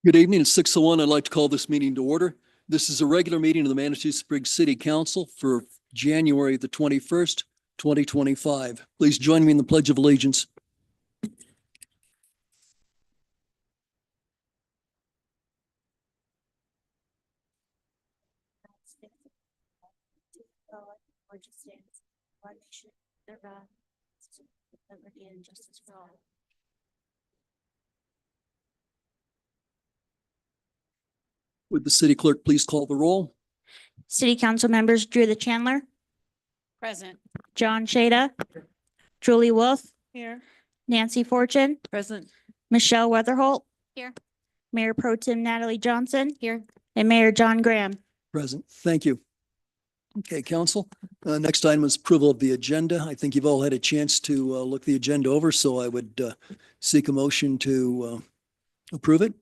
Good evening. It's 6:01. I'd like to call this meeting to order. This is a regular meeting of the Manitou Springs City Council for January the 21st, 2025. Please join me in the Pledge of Allegiance. Liberty and justice for all. Would the city clerk please call the roll? City Council members Drew the Chandler, Present. John Shada, Julie Wolf, Here. Nancy Fortune, Present. Michelle Weatherholt. Here. Mayor Pro Tem Natalie Johnson Here. and Mayor John Graham. Present. Thank you. Okay, council. Next item is approval of the agenda. I think you've all had a chance to look the agenda over, so I would seek a motion to approve it.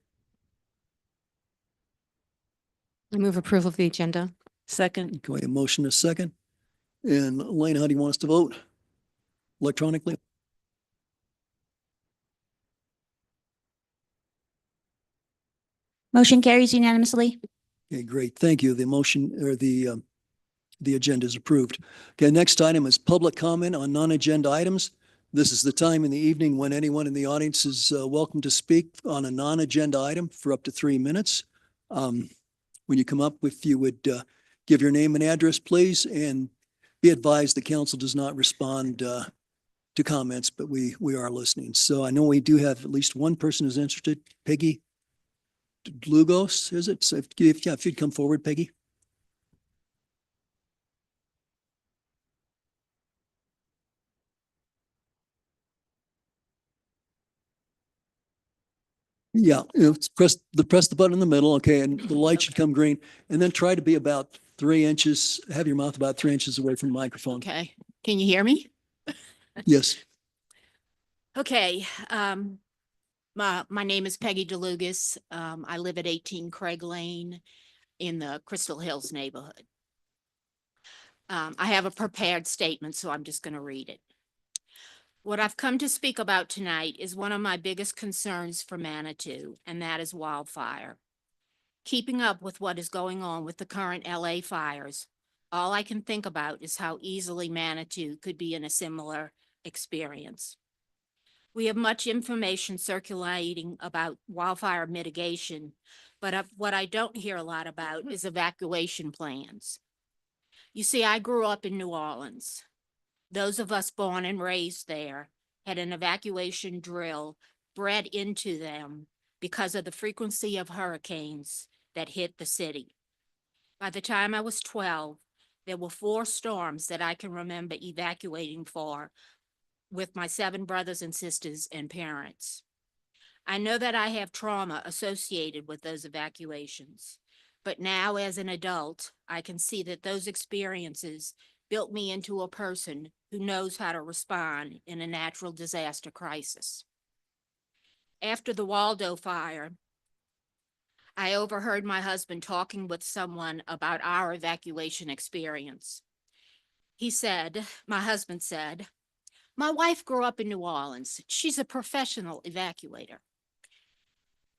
I move approval of the agenda. Second. Can we have a motion a second? And Elaine, how do you want us to vote? Electronically? Motion carries unanimously. Okay, great. Thank you. The motion or the agenda is approved. Okay, next item is public comment on non-agenda items. This is the time in the evening when anyone in the audience is welcome to speak on a non-agenda item for up to 3 minutes. When you come up, if you would give your name and address, please, and be advised the council does not respond to comments, but we are listening. So I know we do have at least one person who's interested. Peggy Lugos, is it? So if you'd come forward, Peggy. Yeah, press the button in the middle, okay, and the light should come green, and then try to be about 3 inches, have your mouth about 3 inches away from the microphone. Okay. Can you hear me? Yes, Okay. My name is Peggy DeLugas. I live at 18 Craig Lane in the Crystal Hills neighborhood. I have a prepared statement, so I'm just going to read it. What I've come to speak about tonight is one of my biggest concerns for Manitou, and that is wildfire. Keeping up with what is going on with the current LA fires, all I can think about is how easily Manitou could be in a similar experience. We have much information circulating about wildfire mitigation, but what I don't hear a lot about is evacuation plans. You see, I grew up in New Orleans. Those of us born and raised there had an evacuation drill bred into them because of the frequency of hurricanes that hit the city. By the time I was 12, there were 4 storms that I can remember evacuating for with my 7 brothers and sisters and parents. I know that I have trauma associated with those evacuations, but now as an adult, I can see that those experiences built me into a person who knows how to respond in a natural disaster crisis. After the Waldo fire, I overheard my husband talking with someone about our evacuation experience. My husband said, "My wife grew up in New Orleans. She's a professional evacuator."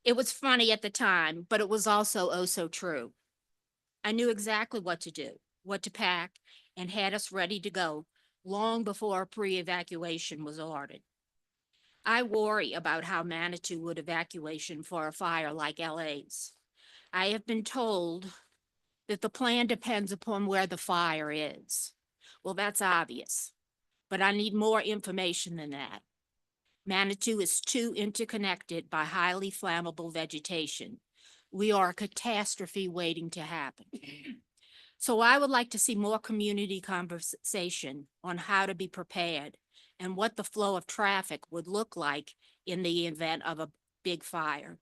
It was funny at the time, but it was also oh so true. I knew exactly what to do, what to pack, and had us ready to go long before a pre-evacuation was ordered. I worry about how Manitou would evacuation for a fire like LA's. I have been told that the plan depends upon where the fire is. Well, that's obvious, but I need more information than that. Manitou is too interconnected by highly flammable vegetation. We are a catastrophe waiting to happen. So I would like to see more community conversation on how to be prepared and what the flow of traffic would look like in the event of a big fire.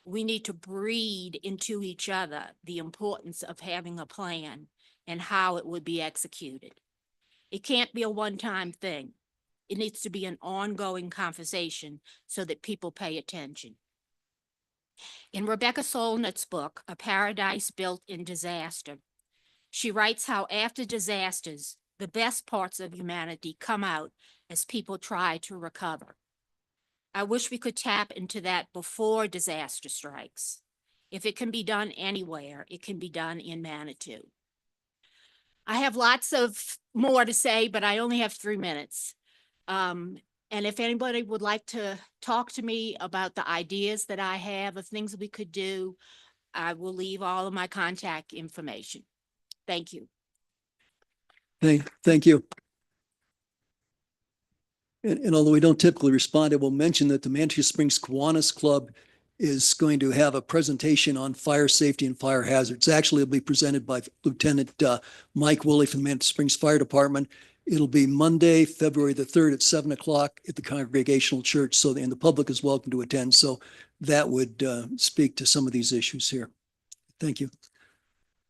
We need to breed into each other the importance of having a plan and how it would be executed. It can't be a one-time thing. It needs to be an ongoing conversation so that people pay attention. In Rebecca Solnit's book, A Paradise Built in Disaster, she writes how after disasters, the best parts of humanity come out as people try to recover. I wish we could tap into that before disaster strikes. If it can be done anywhere, it can be done in Manitou. I have lots of more to say, but I only have 3 minutes. And if anybody would like to talk to me about the ideas that I have of things we could do, I will leave all of my contact information. Thank you. Thank you. And although we don't typically respond, I will mention that the Mantua Springs Kiwanis Club is going to have a presentation on fire safety and fire hazards. Actually, it'll be presented by Lieutenant Mike Woolley from the Mantua Springs Fire Department. It'll be Monday, February the 3rd at 7 o'clock at the Congregational Church. So, and the public is welcome to attend. So that would speak to some of these issues here. Thank you.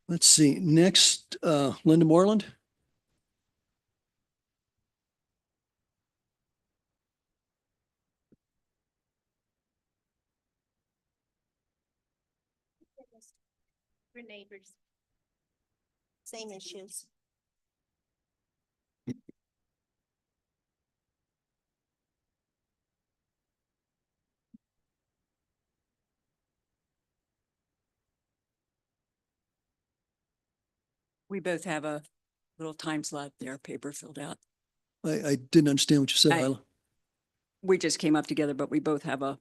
Let's see. Next, Linda Moreland. We're neighbors. Same issues. We both have a little time slot there, paper filled out. I didn't understand what you said, I- Isla. We just came up together, but we both have a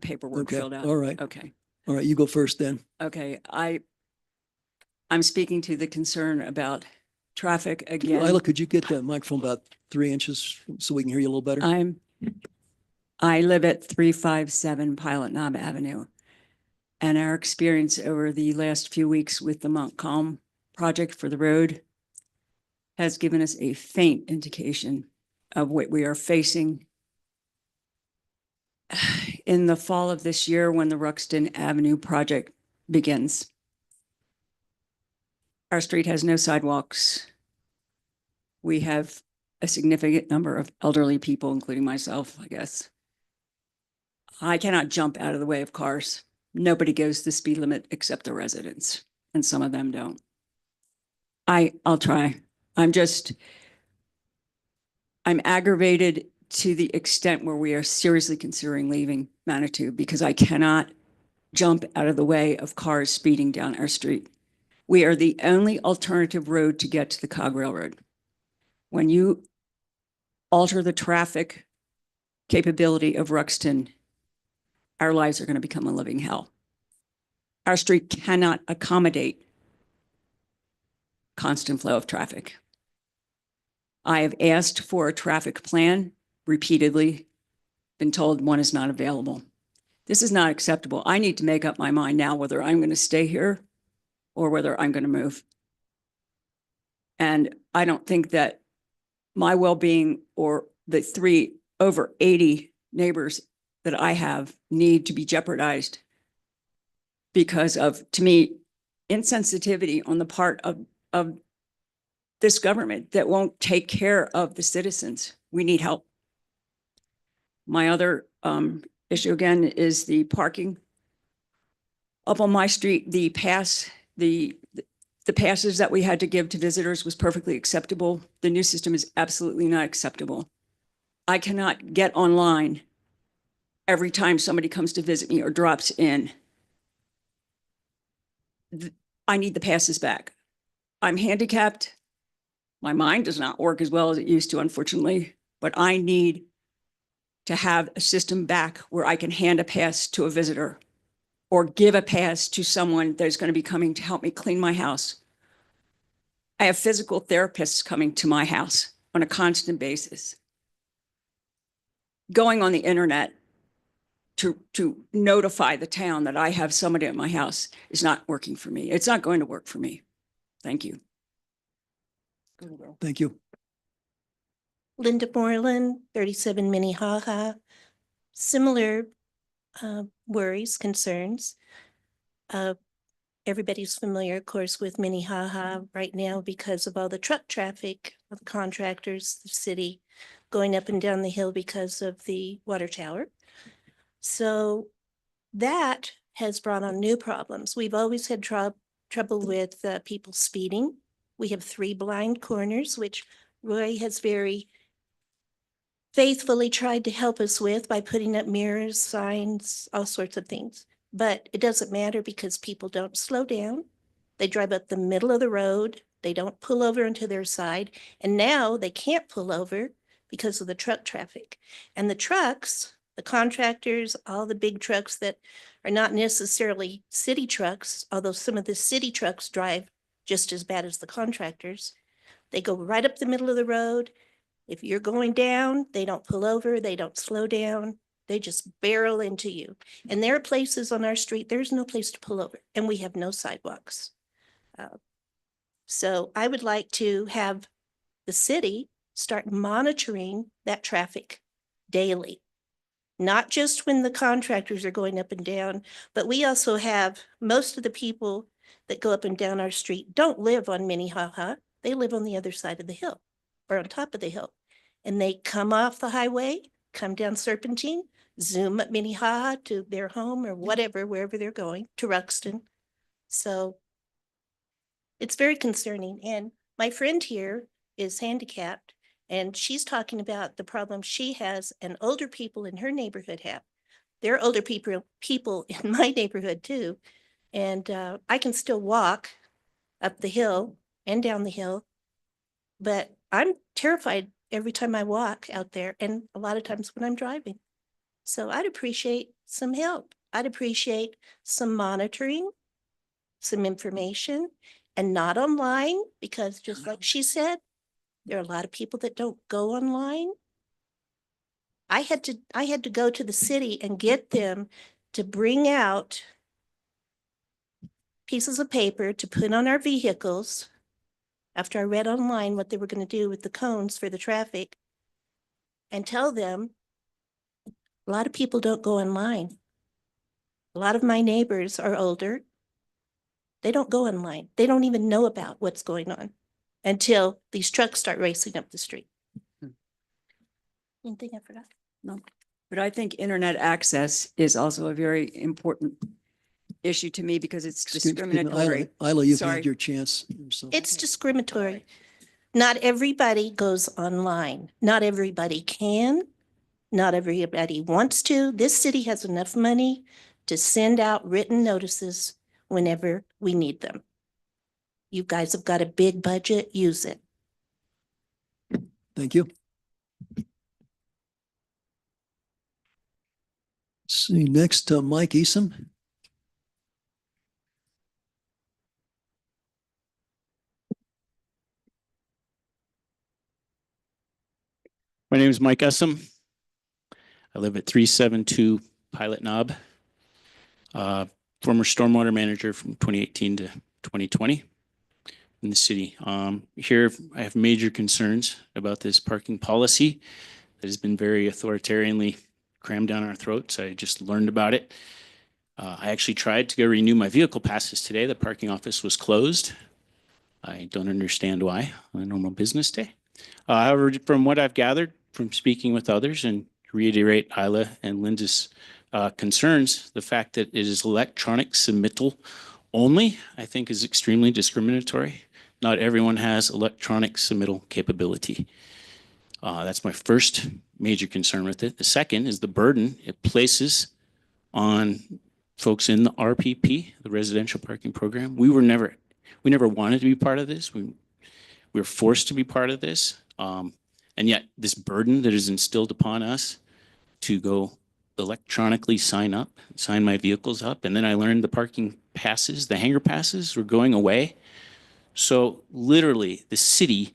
paperwork Okay, filled out. all right. Okay, All right, you go first then. okay. I'm speaking to the concern about traffic again. Isla, could you get that microphone about 3 inches so we can hear you a little better? I live at 357 Pilot Knob Avenue. And our experience over the last few weeks with the Montcalm project for the road has given us a faint indication of what we are facing in the fall of this year when the Ruxton Avenue project begins. Our street has no sidewalks. We have a significant number of elderly people, including myself, I guess. I cannot jump out of the way of cars. Nobody goes the speed limit except the residents, and some of them don't. I'll try. I'm aggravated to the extent where we are seriously considering leaving Manitou because I cannot jump out of the way of cars speeding down our street. We are the only alternative road to get to the Cog Railroad. When you alter the traffic capability of Ruxton, our lives are going to become a living hell. Our street cannot accommodate constant flow of traffic. I have asked for a traffic plan repeatedly, been told one is not available. This is not acceptable. I need to make up my mind now whether I'm going to stay here or whether I'm going to move. And I don't think that my well-being or the over 80 neighbors that I have need to be jeopardized because of, to me, insensitivity on the part of this government that won't take care of the citizens. We need help. My other issue again is the parking. Up on my street, the passes that we had to give to visitors was perfectly acceptable. The new system is absolutely not acceptable. I cannot get online every time somebody comes to visit me or drops in. I need the passes back. I'm handicapped. My mind does not work as well as it used to, unfortunately, but I need to have a system back where I can hand a pass to a visitor or give a pass to someone that's going to be coming to help me clean my house. I have physical therapists coming to my house on a constant basis. Going on the internet to notify the town that I have somebody at my house is not working for me. It's not going to work for me. Thank you. Thank you. Linda Moreland, 37 Minnehaha. Similar worries, concerns. Everybody's familiar, of course, with Minnehaha right now because of all the truck traffic of contractors, the city going up and down the hill because of the water tower. So that has brought on new problems. We've always had trouble with people speeding. We have 3 blind corners, which Roy has very faithfully tried to help us with by putting up mirrors, signs, all sorts of things. But it doesn't matter because people don't slow down. They drive up the middle of the road. They don't pull over onto their side. And now they can't pull over because of the truck traffic. And the trucks, the contractors, all the big trucks that are not necessarily city trucks, although some of the city trucks drive just as bad as the contractors. They go right up the middle of the road. If you're going down, they don't pull over, they don't slow down. They just barrel into you. And there are places on our street, there's no place to pull over, and we have no sidewalks. So I would like to have the city start monitoring that traffic daily. Not just when the contractors are going up and down, but we also have, most of the people that go up and down our street don't live on Minnehaha. They live on the other side of the hill or on top of the hill. And they come off the highway, come down Serpentine, zoom up Minnehaha to their home or whatever, wherever they're going, to Ruxton. So it's very concerning. And my friend here is handicapped, and she's talking about the problem she has and older people in her neighborhood have. There are older people in my neighborhood too. And I can still walk up the hill and down the hill, but I'm terrified every time I walk out there and a lot of times when I'm driving. So I'd appreciate some help. I'd appreciate some monitoring, some information, and not online, because just like she said, there are a lot of people that don't go online. I had to go to the city and get them to bring out pieces of paper to put on our vehicles after I read online what they were going to do with the cones for the traffic, and tell them a lot of people don't go online. A lot of my neighbors are older. They don't go online. They don't even know about what's going on until these trucks start racing up the street. Anything I forgot? No, but I think internet access is also a very important issue to me because it's Excuse me, discriminatory. Isla, you've Sorry. had your chance. So It's discriminatory. Not everybody goes online. Not everybody can. Not everybody wants to. This city has enough money to send out written notices whenever we need them. You guys have got a big budget, use it. Thank you. See, next, Mike Eason. My name is Mike Essam. I live at 372 Pilot Knob. Former stormwater manager from 2018 to 2020 in the city. Here, I have major concerns about this parking policy that has been very authoritarianly crammed down our throats. I just learned about it. I actually tried to go renew my vehicle passes today. The parking office was closed. I don't understand why on a normal business day. However, from what I've gathered from speaking with others, and reiterate Isla and Linda's concerns, the fact that it is electronic submittal only, I think, is extremely discriminatory. Not everyone has electronic submittal capability. That's my first major concern with it. The second is the burden it places on folks in the RPP, the residential parking program. We never wanted to be part of this. We were forced to be part of this. And yet this burden that is instilled upon us to go electronically sign my vehicles up. And then I learned the parking passes, the hanger passes were going away. So literally the city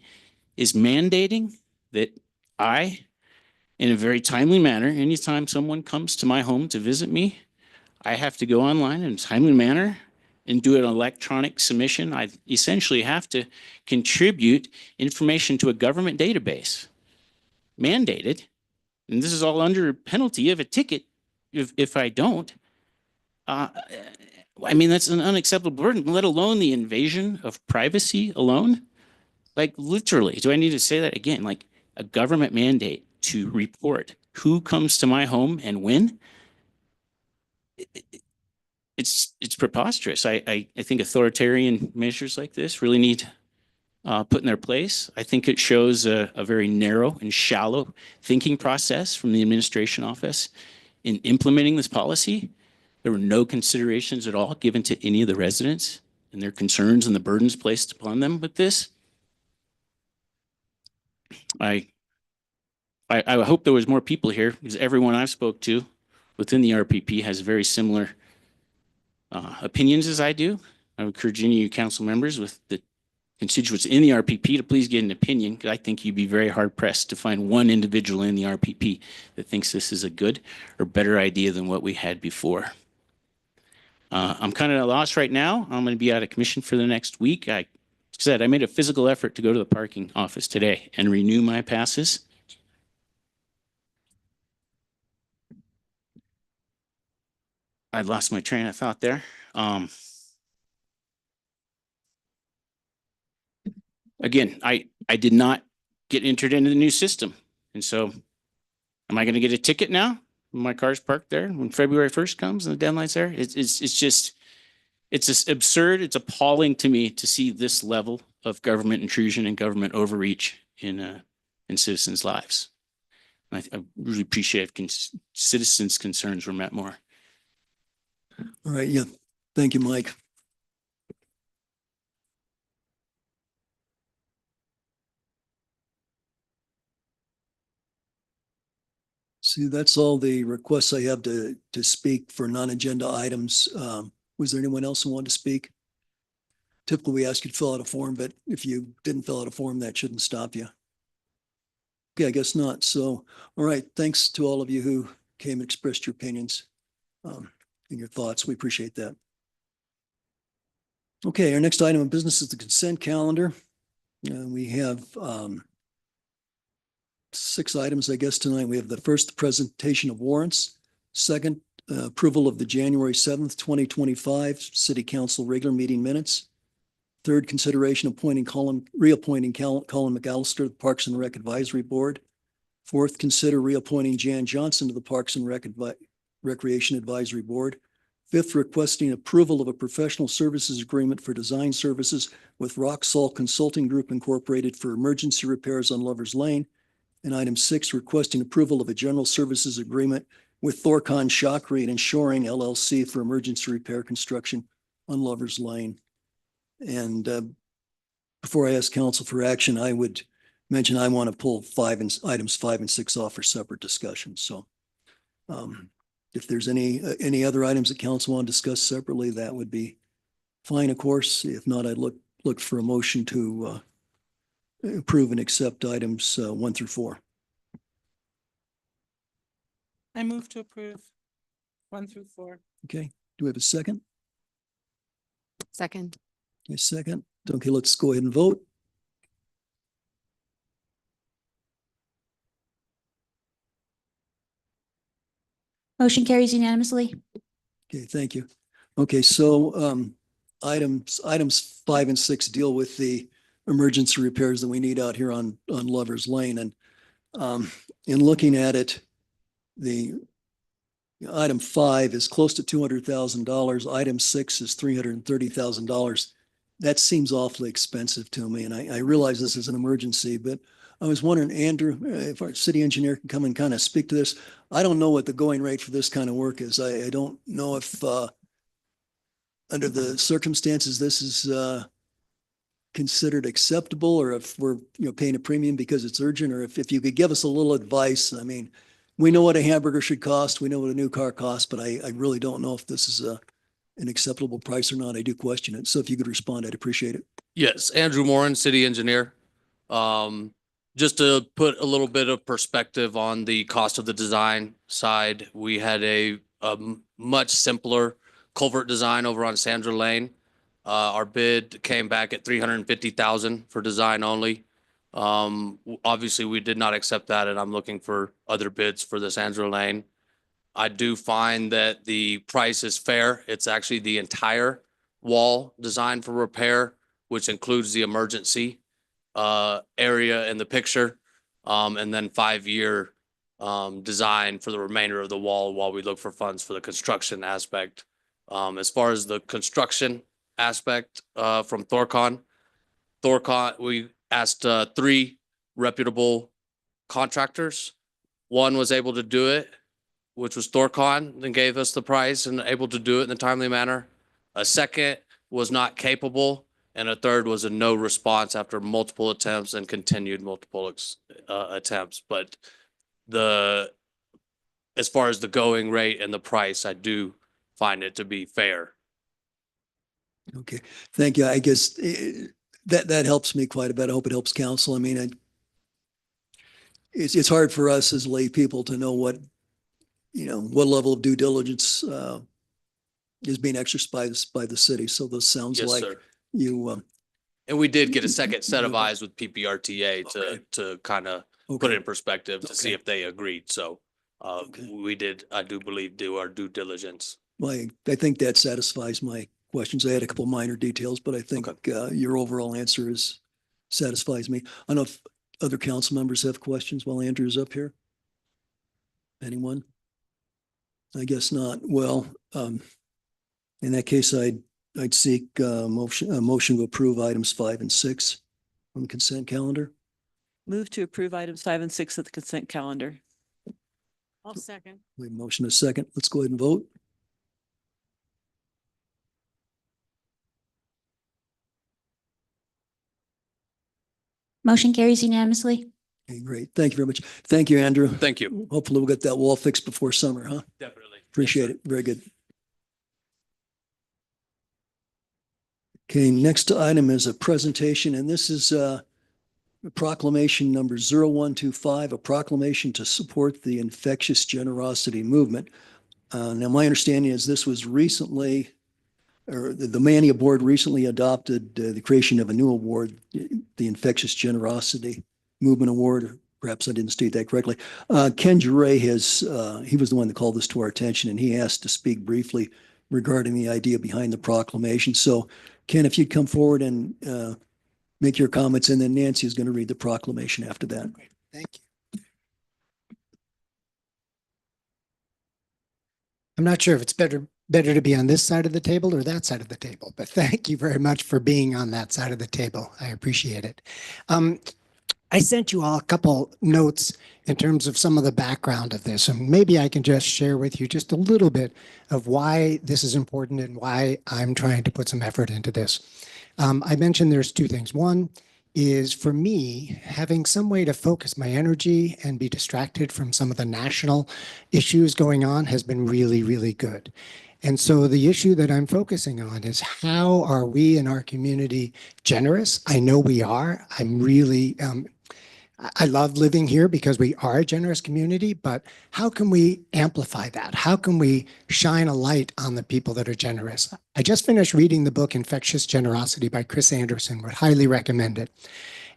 is mandating that I, in a very timely manner, anytime someone comes to my home to visit me, I have to go online in a timely manner and do an electronic submission. I essentially have to contribute information to a government database, mandated. And this is all under penalty of a ticket if I don't. I mean, that's an unacceptable burden, let alone the invasion of privacy alone. Like literally, do I need to say that again? Like a government mandate to report who comes to my home and when? It's preposterous. I think authoritarian measures like this really need put in their place. I think it shows a very narrow and shallow thinking process from the administration office in implementing this policy. There were no considerations at all given to any of the residents and their concerns and the burdens placed upon them with this. I hope there was more people here, because everyone I've spoke to within the RPP has very similar opinions as I do. I would encourage any of you council members with the constituents in the RPP to please get an opinion, because I think you'd be very hard pressed to find one individual in the RPP that thinks this is a good or better idea than what we had before. I'm kind of at a loss right now. I'm going to be out of commission for the next week. I said I made a physical effort to go to the parking office today and renew my passes. I lost my train of thought there. Again, I did not get entered into the new system. And so am I going to get a ticket now? My car's parked there when February 1st comes and the deadline's there. It's just absurd. It's appalling to me to see this level of government intrusion and government overreach in citizens' lives. And I really appreciate if citizens' concerns were met more. All right. Yeah. Thank you, Mike. See, that's all the requests I have to speak for non-agenda items. Was there anyone else who wanted to speak? Typically, we ask you to fill out a form, but if you didn't fill out a form, that shouldn't stop you. Okay, I guess not. So, all right. Thanks to all of you who came and expressed your opinions and your thoughts. We appreciate that. Okay, our next item of business is the consent calendar. We have 6 items, I guess, tonight. We have the first, presentation of warrants. Second, approval of the January 7th, 2025 City Council regular meeting minutes. Third, consideration of reappointing Colin McAllister to the Parks and Rec Advisory Board. Fourth, consider reappointing Jan Johnson to the Parks and Recreation Advisory Board. Fifth, requesting approval of a professional services agreement for design services with Rock Salt Consulting Group Incorporated for emergency repairs on Lovers Lane. And item 6, requesting approval of a general services agreement with Thorcon Shockery and Shoring LLC for emergency repair construction on Lovers Lane. And before I ask council for action, I would mention I want to pull items 5 and 6 off for separate discussion. So if there's any other items that council want to discuss separately, that would be fine, of course. If not, I'd look for a motion to approve and accept items 1 through 4. I move to approve 1 through 4. Okay, do we have a second? Second. A second. Okay, let's go ahead and vote. Motion carries unanimously. Okay, thank you. Okay, so items 5 and 6 deal with the emergency repairs that we need out here on Lovers Lane. And in looking at it, the item 5 is close to $200,000. Item 6 is $330,000. That seems awfully expensive to me. And I realize this is an emergency, but I was wondering, Andrew, if our city engineer can come and kind of speak to this. I don't know what the going rate for this kind of work is. I don't know if under the circumstances, this is considered acceptable, or if we're paying a premium because it's urgent, or if you could give us a little advice. I mean, we know what a hamburger should cost. We know what a new car costs, but I really don't know if this is an acceptable price or not. I do question it. So if you could respond, I'd appreciate it. Yes, Andrew Moran, city engineer. Just to put a little bit of perspective on the cost of the design side, we had a much simpler culvert design over on Sandra Lane. Our bid came back at $350,000 for design only. Obviously, we did not accept that, and I'm looking for other bids for the Sandra Lane. I do find that the price is fair. It's actually the entire wall designed for repair, which includes the emergency area in the picture, and then 5-year design for the remainder of the wall while we look for funds for the construction aspect. As far as the construction aspect from Thorcon, Thorcon, we asked three reputable contractors. One was able to do it, which was Thorcon, and gave us the price and able to do it in a timely manner. A second was not capable, and a third was a no response after multiple attempts and continued multiple attempts. But as far as the going rate and the price, I do find it to be fair. Okay, thank you. I guess that helps me quite a bit. I hope it helps council. I mean, it's hard for us as lay people to know what level of due diligence is being exercised by the city. So this sounds Yes, like sir. you, And we did get a second set of eyes with PPRTA Okay. to kind of put okay, it in perspective to see Okay. if they agreed. So Okay. we did, I do believe, do our due diligence. well, I think that satisfies my questions. I had a couple minor details, but I think your overall answer satisfies me. I don't know if other council members have questions while Andrew's up here. Anyone? I guess not. Well, in that case, I'd seek a motion to approve items 5 and 6 on the consent calendar. Move to approve items 5 and 6 of the consent calendar. I'll second. We have a motion, a second. Let's go ahead and vote. Motion carries unanimously. Okay, great. Thank you very much. Thank you, Andrew. Thank you. Hopefully we'll get that wall fixed before summer, huh? Definitely. Appreciate it. Very good. Okay, next item is a presentation, and this is proclamation number 0125, a proclamation to support the infectious generosity movement. Now, my understanding is this was recently, or the Mania Board recently adopted the creation of a new award, the Infectious Generosity Movement Award. Perhaps I didn't state that correctly. Ken Jure he was the one that called this to our attention, and he asked to speak briefly regarding the idea behind the proclamation. So Ken, if you'd come forward and make your comments, and then Nancy is going to read the proclamation after that. Thank you. I'm not sure if it's better to be on this side of the table or that side of the table, but thank you very much for being on that side of the table. I appreciate it. I sent you all a couple notes in terms of some of the background of this, and maybe I can just share with you just a little bit of why this is important and why I'm trying to put some effort into this. I mentioned there's two things. One is, for me, having some way to focus my energy and be distracted from some of the national issues going on has been really, really good. And so the issue that I'm focusing on is, how are we in our community generous? I know we are. I'm really, I love living here because we are a generous community, but how can we amplify that? How can we shine a light on the people that are generous? I just finished reading the book Infectious Generosity by Chris Anderson. Would highly recommend it.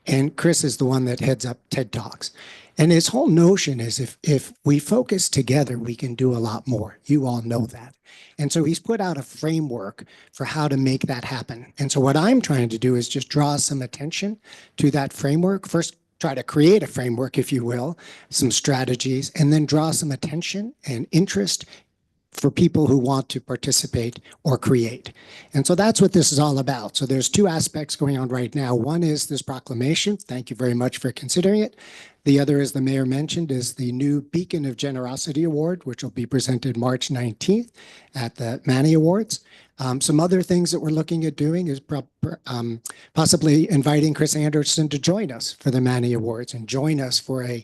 And Chris is the one that heads up TED Talks. And his whole notion is, if we focus together, we can do a lot more. You all know that. And so he's put out a framework for how to make that happen. And so what I'm trying to do is just draw some attention to that framework. First, try to create a framework, if you will, some strategies, and then draw some attention and interest for people who want to participate or create. And so that's what this is all about. So there's two aspects going on right now. One is this proclamation. Thank you very much for considering it. The other, as the mayor mentioned, is the new Beacon of Generosity Award, which will be presented March 19th at the Manny Awards. Some other things that we're looking at doing is possibly inviting Chris Anderson to join us for the Manny Awards and join us for a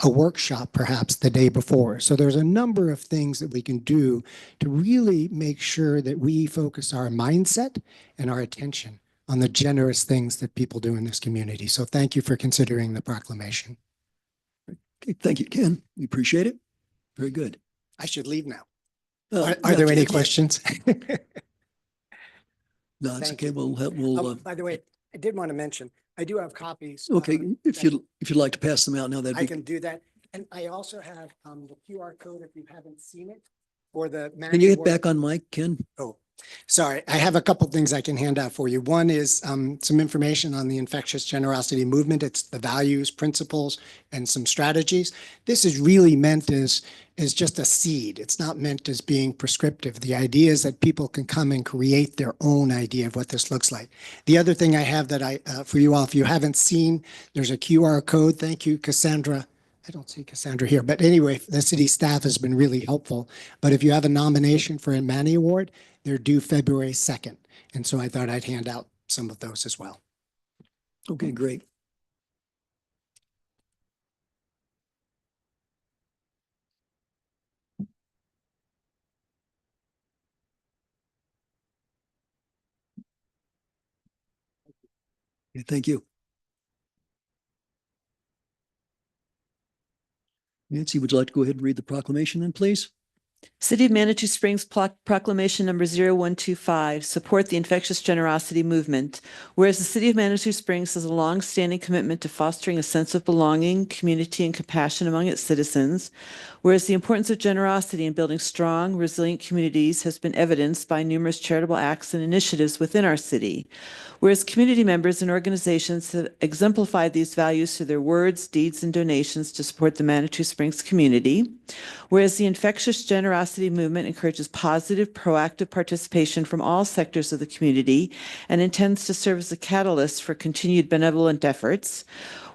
workshop perhaps the day before. So there's a number of things that we can do to really make sure that we focus our mindset and our attention on the generous things that people do in this community. So thank you for considering the proclamation. Okay, thank you, Ken. We appreciate it. Very good. I should leave now. Yeah, Are there any yeah. questions? No, it's Thank okay. you. We'll, By the way, I did want to mention, I do have copies. okay, if that- you'd like to pass them out now, that'd I be, can do that. And I also have the QR code if you haven't seen it for the. can you get back on mic, Ken? Oh, Sorry, I have a couple things I can hand out for you. One is some information on the infectious generosity movement. It's the values, principles, and some strategies. This is really meant as just a seed. It's not meant as being prescriptive. The idea is that people can come and create their own idea of what this looks like. The other thing I have that for you all, if you haven't seen, there's a QR code. Thank you, Cassandra. I don't see Cassandra here, but anyway, the city staff has been really helpful. But if you have a nomination for a Manny Award, they're due February 2nd. And so I thought I'd hand out some of those as well. Okay, great. Okay, thank you. Nancy, would you like to go ahead and read the proclamation then, please? City of Manitou Springs Proclamation Number 0125, support the infectious generosity movement. Whereas the City of Manitou Springs has a long-standing commitment to fostering a sense of belonging, community, and compassion among its citizens. Whereas the importance of generosity in building strong, resilient communities has been evidenced by numerous charitable acts and initiatives within our city. Whereas community members and organizations have exemplified these values through their words, deeds, and donations to support the Manitou Springs community. Whereas the infectious generosity movement encourages positive, proactive participation from all sectors of the community and intends to serve as a catalyst for continued benevolent efforts.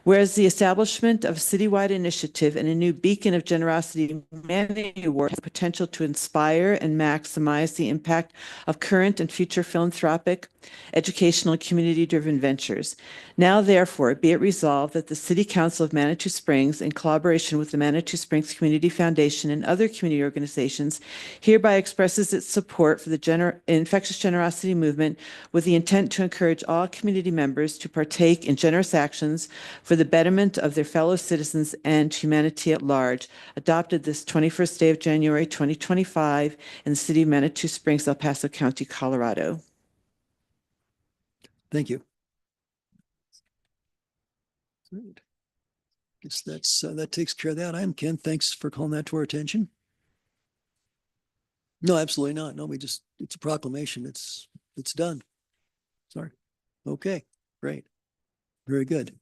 Whereas the establishment of a citywide initiative and a new beacon of generosity Manny Award has potential to inspire and maximize the impact of current and future philanthropic, educational, and community-driven ventures. Now, therefore, be it resolved that the City Council of Manitou Springs, in collaboration with the Manitou Springs Community Foundation and other community organizations, hereby expresses its support for the infectious generosity movement with the intent to encourage all community members to partake in generous actions for the betterment of their fellow citizens and humanity at large, adopted this 21st day of January 2025 in the city of Manitou Springs, El Paso County, Colorado. Thank you. Good. Guess that takes care of that. I'm Ken. Thanks for calling that to our attention. No, absolutely not. No, it's a proclamation. It's done. Sorry. Okay, great. Very good.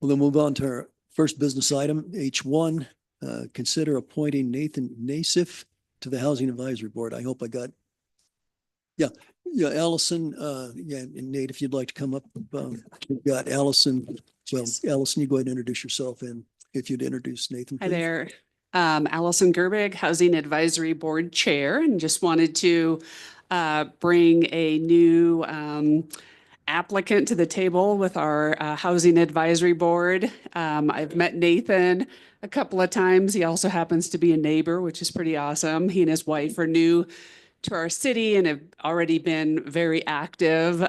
Well, then move on to our first business item, H1. Consider appointing Nathan Nassif to the Housing Advisory Board. I hope I got, yeah, Allison, and Nate, if you'd like to come up, we've got Allison. Well, Allison, you go ahead and introduce yourself, and if you'd introduce Nathan, please. Hi there. Allison Gerbig, Housing Advisory Board Chair, and just wanted to bring a new applicant to the table with our Housing Advisory Board. I've met Nathan a couple of times. He also happens to be a neighbor, which is pretty awesome. He and his wife are new to our city and have already been very active.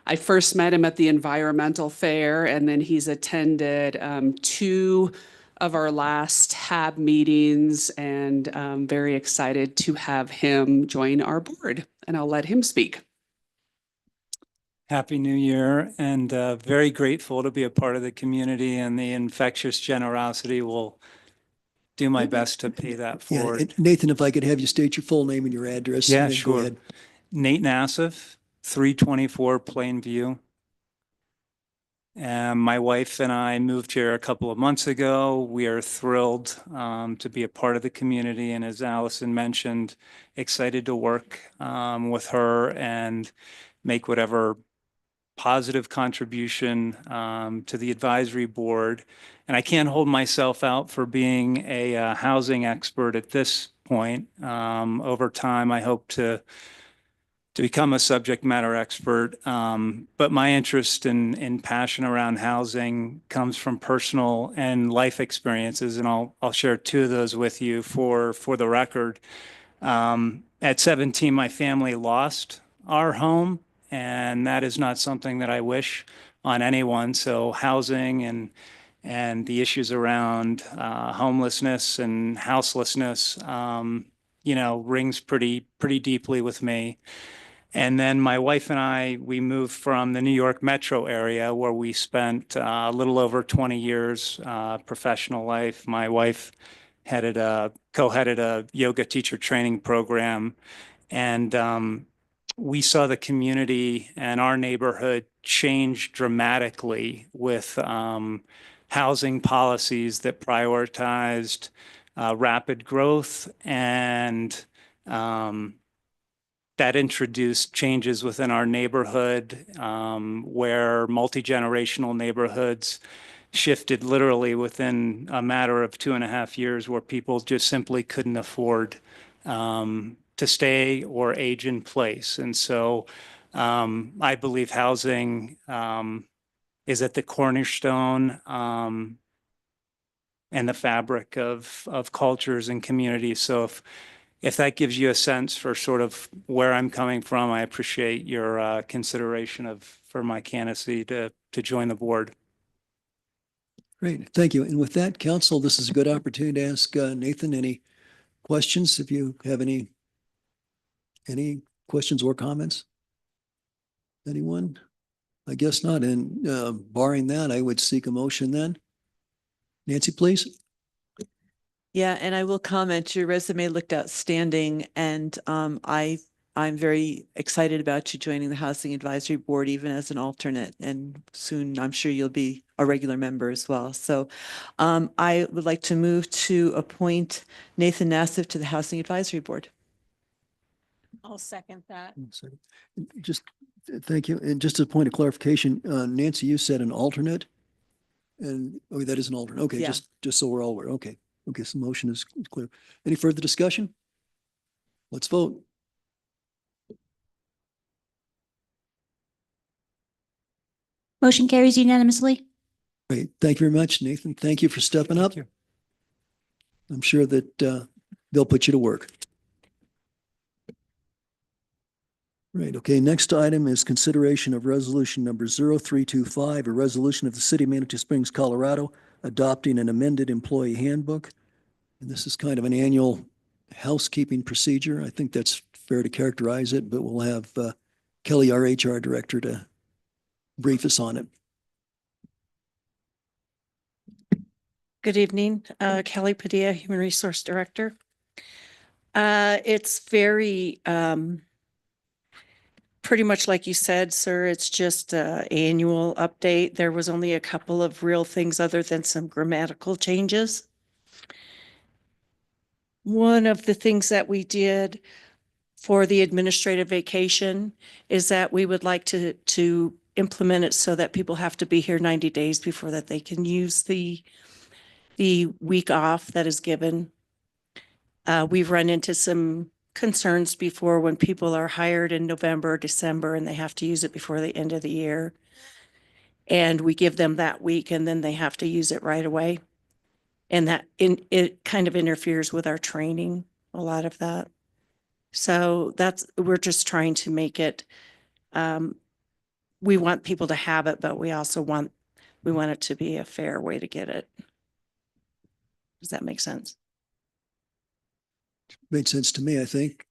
I first met him at the environmental fair, and then he's attended 2 of our last HAB meetings, and I'm very excited to have him join our board, and I'll let him speak. Happy New Year, and very grateful to be a part of the community, and the infectious generosity will do my best to pay that Yeah, forward. and Nathan, if I could have you state your full name and your address. Yeah, and then go sure. ahead. Nate Nassif, 324 Plainview. And my wife and I moved here a couple of months ago. We are thrilled to be a part of the community. And as Allison mentioned, excited to work with her and make whatever positive contribution to the advisory board. And I can't hold myself out for being a housing expert at this point. Over time, I hope to become a subject matter expert. But my interest and passion around housing comes from personal and life experiences. And I'll share 2 of those with you for the record. At 17, my family lost our home, and that is not something that I wish on anyone. So housing and the issues around homelessness and houselessness, rings pretty deeply with me. And then my wife and I, we moved from the New York metro area where we spent a little over 20 years professional life. My wife co-headed a yoga teacher training program. And we saw the community and our neighborhood change dramatically with housing policies that prioritized rapid growth and that introduced changes within our neighborhood where multi-generational neighborhoods shifted literally within a matter of 2.5 years, where people just simply couldn't afford to stay or age in place. And so I believe housing is at the cornerstone and the fabric of cultures and communities. So if that gives you a sense for sort of where I'm coming from, I appreciate your consideration for my candidacy to join the board. Great, thank you. And with that, council, this is a good opportunity to ask Nathan any questions, if you have any questions or comments? Anyone? I guess not. And barring that, I would seek a motion then. Nancy, please. Yeah, and I will comment, your resume looked outstanding, and I'm very excited about you joining the Housing Advisory Board, even as an alternate, and soon I'm sure you'll be a regular member as well. So I would like to move to appoint Nathan Nassif to the Housing Advisory Board. I'll second that. Just, thank you. And just a point of clarification, Nancy, you said an alternate? And, oh, that is an alternate. Okay, Yeah. just so we're all aware. Okay. Okay, so motion is clear. Any further discussion? Let's vote. Motion carries unanimously. Great. Thank you very much, Nathan. Thank you for stepping up. Thank you. I'm sure that they'll put you to work. Right. Okay. Next item is consideration of resolution number 0325, a resolution of the City of Manitou Springs, Colorado, adopting an amended employee handbook. And this is kind of an annual housekeeping procedure. I think that's fair to characterize it, but we'll have Kelly, our HR director, to brief us on it. Good evening, Kelly Padilla, Human Resource Director. It's very, pretty much like you said, sir, it's just an annual update. There was only a couple of real things other than some grammatical changes. One of the things that we did for the administrative vacation is that we would like to implement it so that people have to be here 90 days before that they can use the week off that is given. We've run into some concerns before when people are hired in November, December, and they have to use it before the end of the year. And we give them that week and then they have to use it right away. And it kind of interferes with our training, a lot of that. So we're just trying to make it, we want people to have it, but we also want it to be a fair way to get it. Does that make sense? Made sense to me, I think.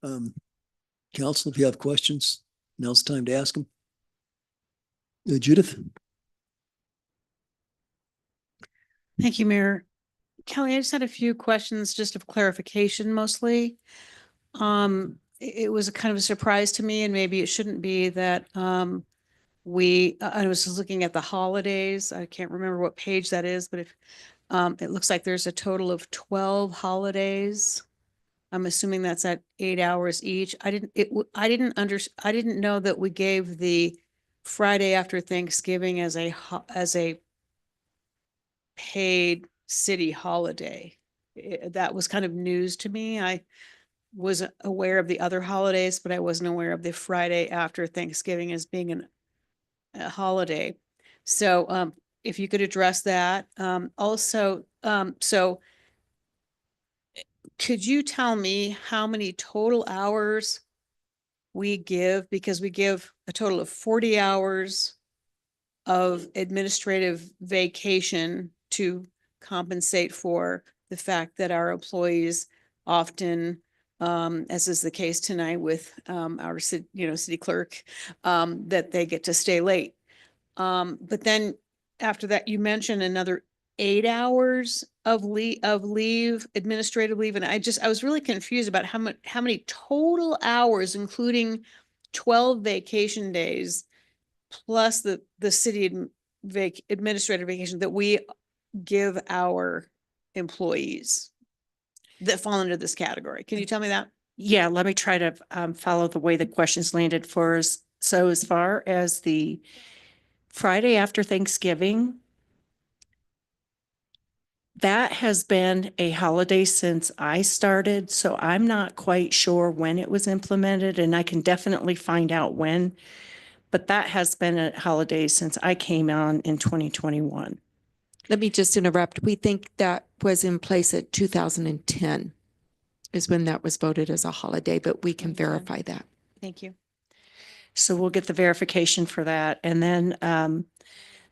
Council, if you have questions, now's the time to ask them. Judith? Thank you, Mayor. Kelly, I just had a few questions just of clarification mostly. It was a kind of a surprise to me, and maybe it shouldn't be, that I was just looking at the holidays. I can't remember what page that is, but if it looks like there's a total of 12 holidays. I'm assuming that's at 8 hours each. I didn't know that we gave the Friday after Thanksgiving as a paid city holiday. That was kind of news to me. I was aware of the other holidays, but I wasn't aware of the Friday after Thanksgiving as being a holiday. So if you could address that. Also, so could you tell me how many total hours we give? Because we give a total of 40 hours of administrative vacation to compensate for the fact that our employees often, as is the case tonight with our city clerk, that they get to stay late. But then after that, you mentioned another 8 hours of leave, administrative leave. And I was really confused about how many total hours, including 12 vacation days plus the city administrative vacation that we give our employees that fall under this category. Can you tell me that? Yeah, let me try to follow the way the questions landed for us. So as far as the Friday after Thanksgiving, that has been a holiday since I started, so I'm not quite sure when it was implemented, and I can definitely find out when. But that has been a holiday since I came on in 2021. Let me just interrupt. We think that was in place at 2010 is when that was voted as a holiday, but we can verify that. Thank you. So we'll get the verification for that. And then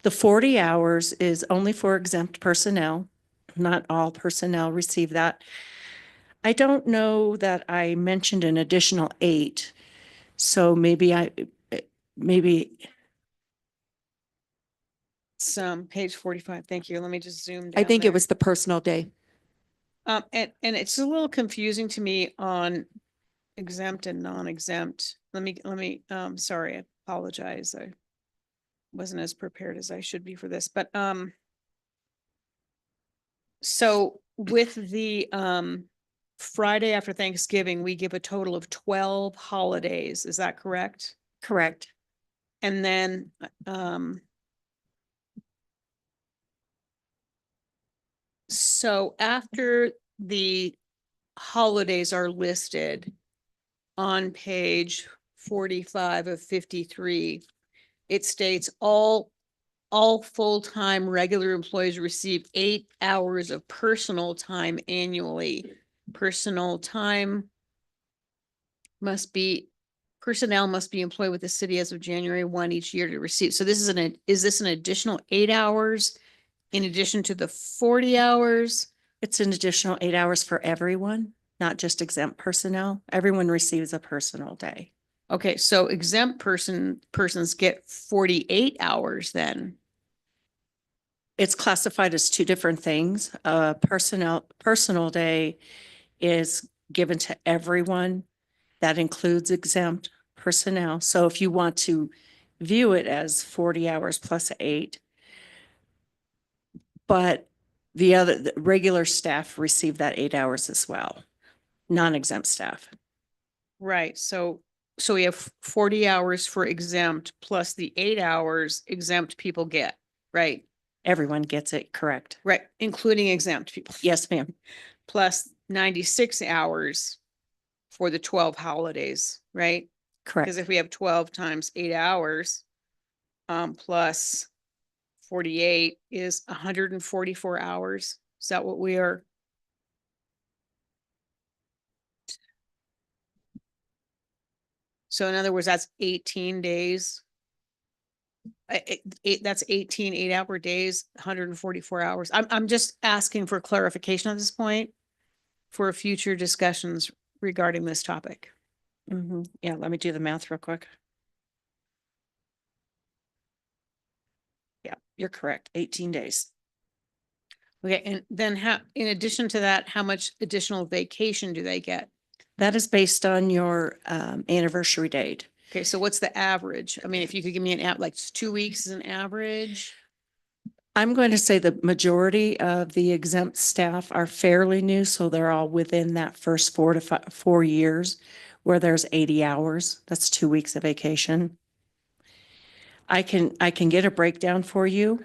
the 40 hours is only for exempt personnel. Not all personnel receive that. I don't know that I mentioned an additional 8. So maybe Some page 45. Thank you. Let me just zoom down. I think there. it was the personal day. And it's a little confusing to me on exempt and non-exempt. Let me, sorry, I apologize. I wasn't as prepared as I should be for this, but, so with the, Friday after Thanksgiving, we give a total of 12 holidays. Is that correct? correct. And then, so after the holidays are listed on page 45 of 53, it states all full-time regular employees receive 8 hours of personal time annually. Personnel must be employed with the city as of January 1 each year to receive. So this is this an additional 8 hours in addition to the 40 hours? It's an additional 8 hours for everyone, not just exempt personnel. Everyone receives a personal day. Okay, so exempt persons get 48 hours then. It's classified as 2 different things. Personal day is given to everyone. That includes exempt personnel. So if you want to view it as 40 hours plus 8, but the regular staff receive that 8 hours as well, non-exempt staff. Right, so we have 40 hours for exempt plus the 8 hours exempt people get, right? Everyone gets it, correct? Right, including exempt people. Yes, ma'am. Plus 96 hours for the 12 holidays, right? Correct. Because if we have 12 times 8 hours, plus 48 is 144 hours. Is that what we are? So in other words, that's 18 days. That's 18 8-hour days, 144 hours. I'm just asking for clarification at this point for future discussions regarding this topic. Yeah, let me do the math real quick. Yeah, you're correct. 18 days. Okay, and then in addition to that, how much additional vacation do they get? That is based on your anniversary date. Okay, so what's the average? I mean, if you could give me like 2 weeks is an average. I'm going to say the majority of the exempt staff are fairly new, so they're all within that first 4 years where there's 80 hours. That's 2 weeks of vacation. I can get a breakdown for you.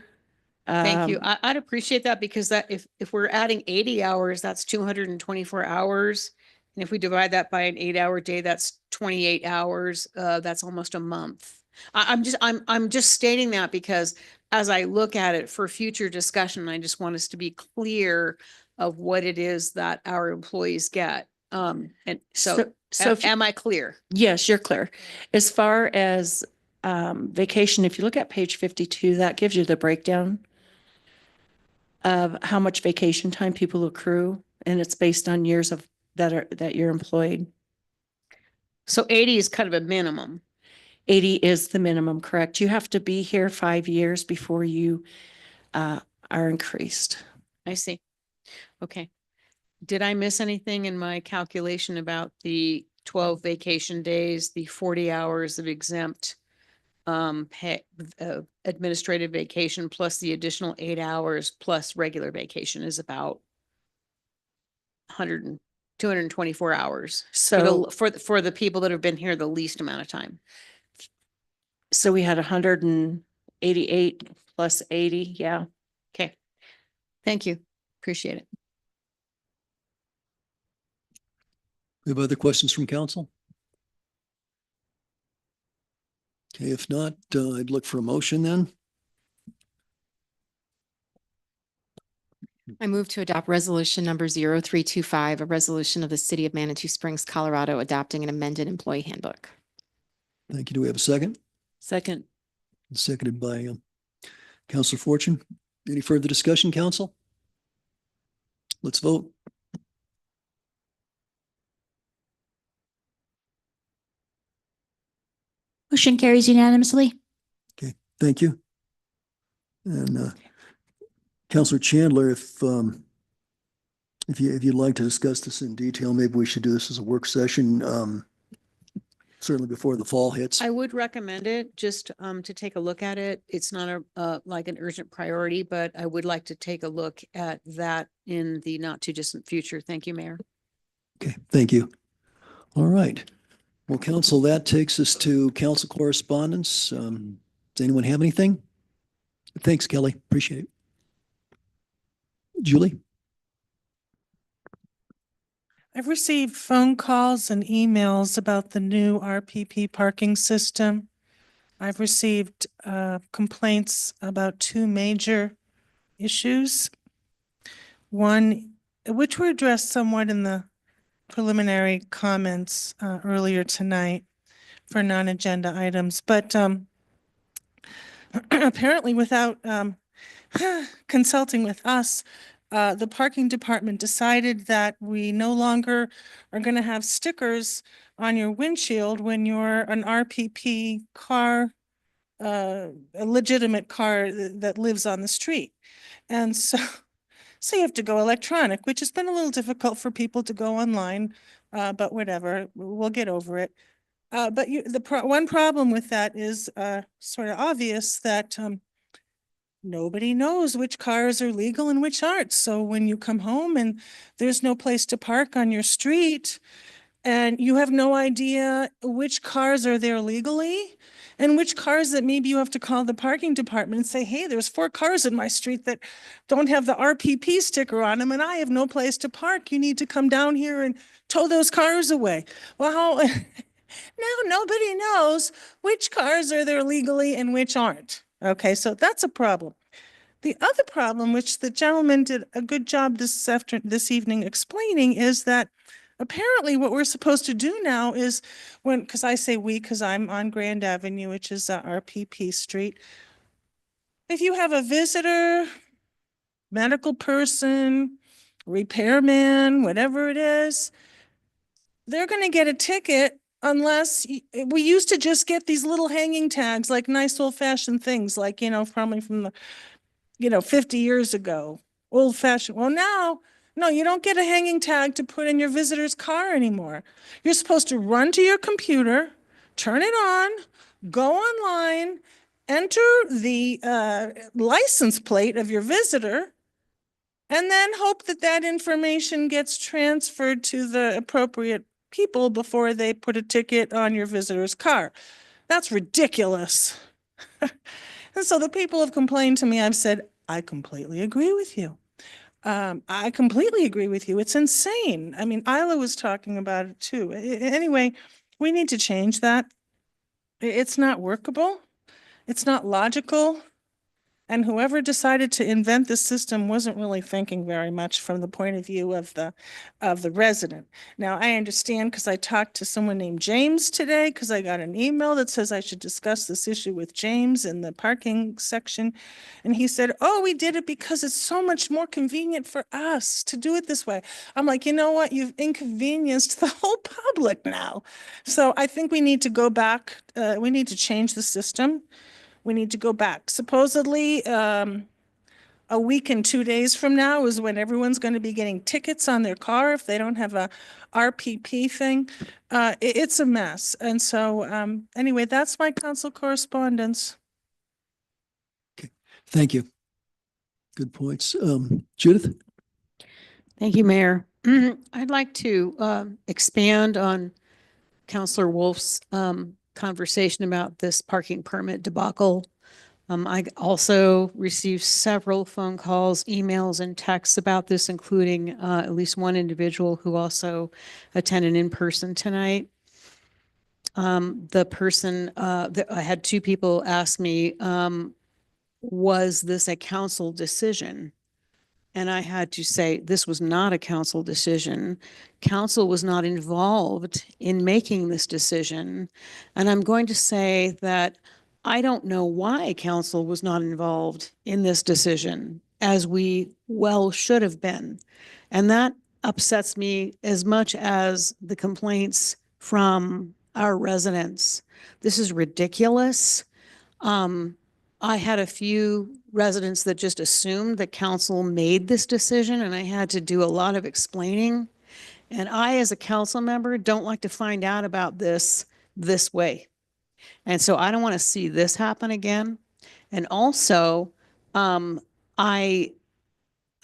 Thank you. I'd appreciate that because that if we're adding 80 hours, that's 224 hours. And if we divide that by an 8-hour day, that's 28 hours. That's almost a month. I'm just stating that because as I look at it for future discussion, I just want us to be clear of what it is that our employees get. And so am I clear? Yes, you're clear. As far as vacation, if you look at page 52, that gives you the breakdown of how much vacation time people accrue, and it's based on years of that you're employed. So 80 is kind of a minimum. 80 is the minimum, correct? You have to be here 5 years before you are increased. I see. Okay. Did I miss anything in my calculation about the 12 vacation days, the 40 hours of exempt administrative vacation plus the additional 8 hours plus regular vacation is about 224 hours. So- For the people that have been here the least amount of time. So we had 188 plus 80. Yeah. Okay. Thank you. Appreciate it. We have other questions from council? Okay, if not, I'd look for a motion then. I move to adopt resolution number 0325, a resolution of the city of Manitou Springs, Colorado, adopting an amended employee handbook. Thank you. Do we have a second? Second. Seconded by Councilor Fortune. Any further discussion, council? Let's vote. Motion carries unanimously. Okay, thank you. And Councilor Chandler, if you'd like to discuss this in detail, maybe we should do this as a work session, certainly before the fall hits. I would recommend it just to take a look at it. It's not like an urgent priority, but I would like to take a look at that in the not too distant future. Thank you, Mayor. Okay, thank you. All right. Well, council, that takes us to council correspondence. Does anyone have anything? Thanks, Kelly. Appreciate it. Julie? I've received phone calls and emails about the new RPP parking system. I've received complaints about two major issues. One, which were addressed somewhat in the preliminary comments earlier tonight for non-agenda items, but apparently without consulting with us, the parking department decided that we no longer are going to have stickers on your windshield when you're an RPP car, a legitimate car that lives on the street. And so you have to go electronic, which has been a little difficult for people to go online, but whatever, we'll get over it. But one problem with that is sort of obvious that nobody knows which cars are legal and which aren't. So when you come home and there's no place to park on your street and you have no idea which cars are there legally and which cars that maybe you have to call the parking department and say, hey, there's 4 cars in my street that don't have the RPP sticker on them and I have no place to park. You need to come down here and tow those cars away. Well, now nobody knows which cars are there legally and which aren't. Okay, so that's a problem. The other problem, which the gentleman did a good job this evening explaining, is that apparently what we're supposed to do now is because I say we, because I'm on Grand Avenue, which is RPP Street. If you have a visitor, medical person, repairman, whatever it is, they're going to get a ticket unless we used to just get these little hanging tags, like nice old fashioned things, like, probably from the, 50 years ago, old fashioned. Well, now, no, you don't get a hanging tag to put in your visitor's car anymore. You're supposed to run to your computer, turn it on, go online, enter the license plate of your visitor, and then hope that that information gets transferred to the appropriate people before they put a ticket on your visitor's car. That's ridiculous. And so the people have complained to me. I've said, I completely agree with you. I completely agree with you. It's insane. I mean, Isla was talking about it too. Anyway, we need to change that. It's not workable. It's not logical. And whoever decided to invent this system wasn't really thinking very much from the point of view of the resident. Now, I understand because I talked to someone named James today, because I got an email that says I should discuss this issue with James in the parking section. And he said, oh, we did it because it's so much more convenient for us to do it this way. I'm like, you know what? You've inconvenienced the whole public now. So I think we need to go back. We need to change the system. We need to go back. Supposedly, a week and 2 days from now is when everyone's going to be getting tickets on their car if they don't have a RPP thing. It's a mess. And so anyway, that's my council correspondence. Thank you. Good points. Judith? Thank you, Mayor. I'd like to expand on Counselor Wolf's conversation about this parking permit debacle. I also received several phone calls, emails, and texts about this, including at least one individual who also attended in person tonight. The person, I had two people ask me, was this a council decision? And I had to say, this was not a council decision. Council was not involved in making this decision. And I'm going to say that I don't know why council was not involved in this decision, as we well should have been. And that upsets me as much as the complaints from our residents. This is ridiculous. I had a few residents that just assumed that council made this decision, and I had to do a lot of explaining. And I, as a council member, don't like to find out about this way. And so I don't want to see this happen again. And also, I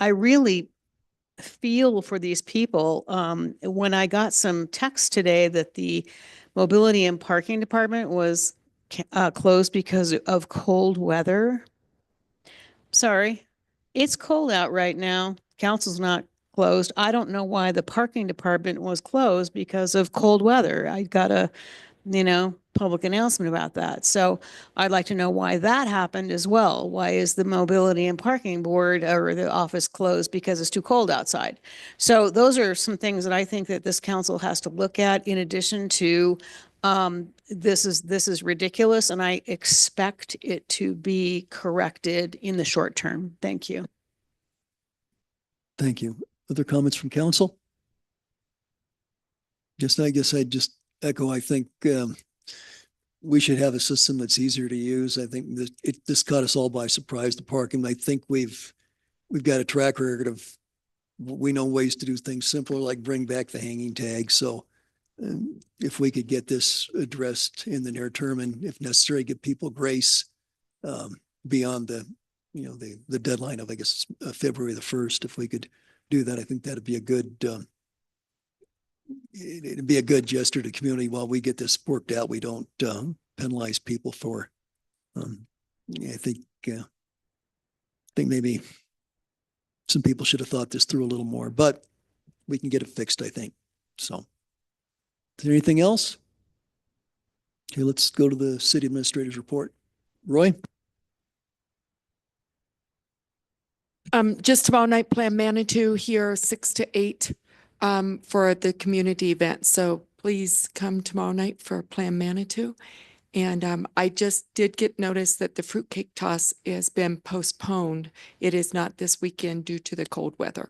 really feel for these people. When I got some text today that the mobility and parking department was closed because of cold weather. Sorry, it's cold out right now. Council's not closed. I don't know why the parking department was closed because of cold weather. I got a, public announcement about that. So I'd like to know why that happened as well. Why is the mobility and parking board or the office closed because it's too cold outside? So those are some things that I think that this council has to look at, in addition to this is ridiculous, and I expect it to be corrected in the short term. Thank you. Thank you. Other comments from council? I guess I'd just echo, I think we should have a system that's easier to use. I think this caught us all by surprise, the parking. I think we've got a track record of, we know ways to do things simpler, like bring back the hanging tag. So if we could get this addressed in the near term, and if necessary, give people grace beyond the deadline of, I guess, February the 1st, if we could do that, I think that'd be a good, it'd be a good gesture to the community while we get this worked out. We don't penalize people for, I think maybe some people should have thought this through a little more, but we can get it fixed, I think. So, is there anything else? Okay, let's go to the city administrator's report. Roy? Just tomorrow night, Plan Manitou here, 6 to 8 for the community event. So please come tomorrow night for Plan Manitou. And I just did get notice that the fruitcake toss has been postponed. It is not this weekend due to the cold weather.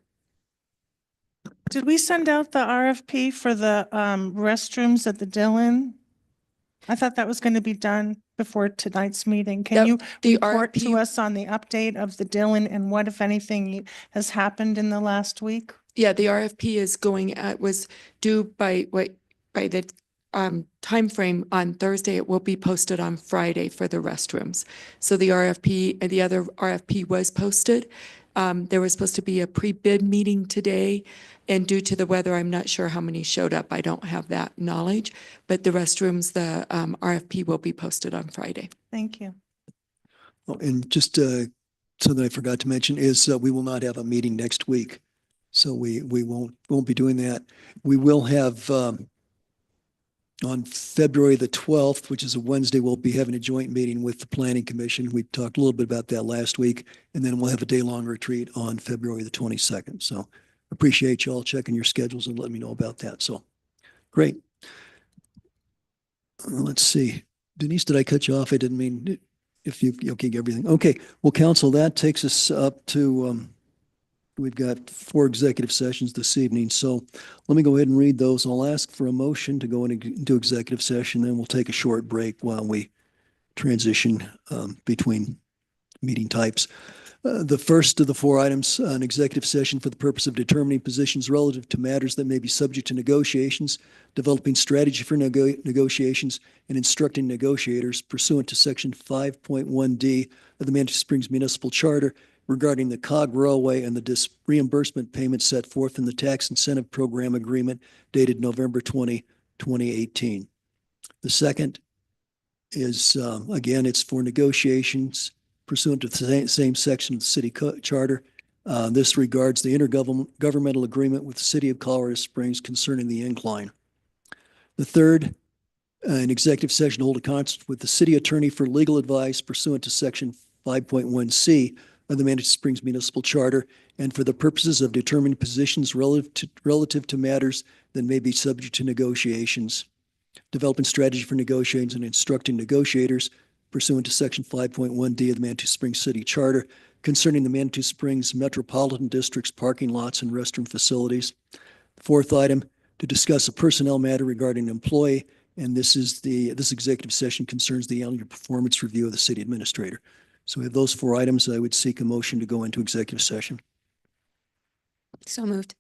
Did we send out the RFP for the restrooms at the Dillon? I thought that was going to be done before tonight's meeting. Can you report to us on the update of the Dillon and what, if anything, has happened in the last week? Yeah, the RFP is going was due by the time frame on Thursday. It will be posted on Friday for the restrooms. So the RFP and the other RFP was posted. There was supposed to be a pre-bid meeting today, and due to the weather, I'm not sure how many showed up. I don't have that knowledge, but the restrooms, the RFP will be posted on Friday. Thank you. Oh, and just something I forgot to mention is we will not have a meeting next week. So we won't be doing that. We will have on February the 12th, which is a Wednesday, we'll be having a joint meeting with the Planning Commission. We talked a little bit about that last week, and then we'll have a day-long retreat on February the 22nd. So appreciate you all checking your schedules and letting me know about that. So great. Let's see. Denise, did I cut you off? I didn't mean, if you okay, everything. Okay. Well, council, that takes us up to, we've got 4 executive sessions this evening. So let me go ahead and read those. I'll ask for a motion to go into executive session. Then we'll take a short break while we transition between meeting types. The first of the four items, an executive session for the purpose of determining positions relative to matters that may be subject to negotiations, developing strategy for negotiations, and instructing negotiators pursuant to Section 5.1D of the Manatee Springs Municipal Charter regarding the COG Railway and the reimbursement payments set forth in the Tax Incentive Program Agreement dated November 20, 2018. The second is, again, it's for negotiations pursuant to the same section of the city charter. This regards the intergovernmental agreement with the city of Colorado Springs concerning the incline. The third, an executive session to hold a concert with the city attorney for legal advice pursuant to section 5.1C of the Manatee Springs Municipal Charter and for the purposes of determining positions relative to matters that may be subject to negotiations, developing strategy for negotiations and instructing negotiators pursuant to section 5.1D of the Manitou Springs City Charter concerning the Manitou Springs Metropolitan District's parking lots and restroom facilities. Fourth item, to discuss a personnel matter regarding an employee, and this executive session concerns the annual performance review of the city administrator. So we have those four items. I would seek a motion to go into executive session. So moved.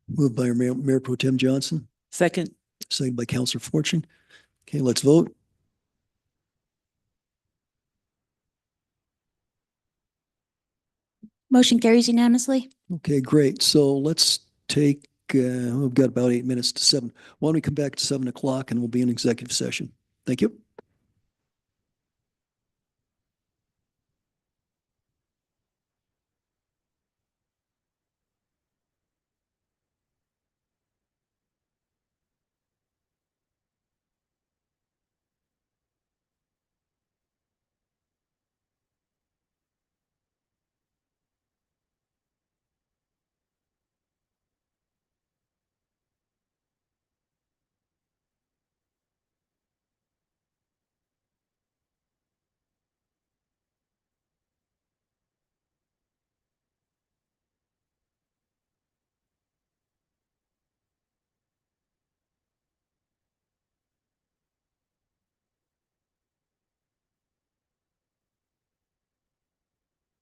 Moved by Mayor Pro Tem Johnson, Second. seconded by Councilor Fortune. Okay, let's vote. Motion carries unanimously. Okay, great. So let's take, we've got about 8 minutes to 7. Why don't we come back at 7 o'clock and we'll be in executive session? Thank you.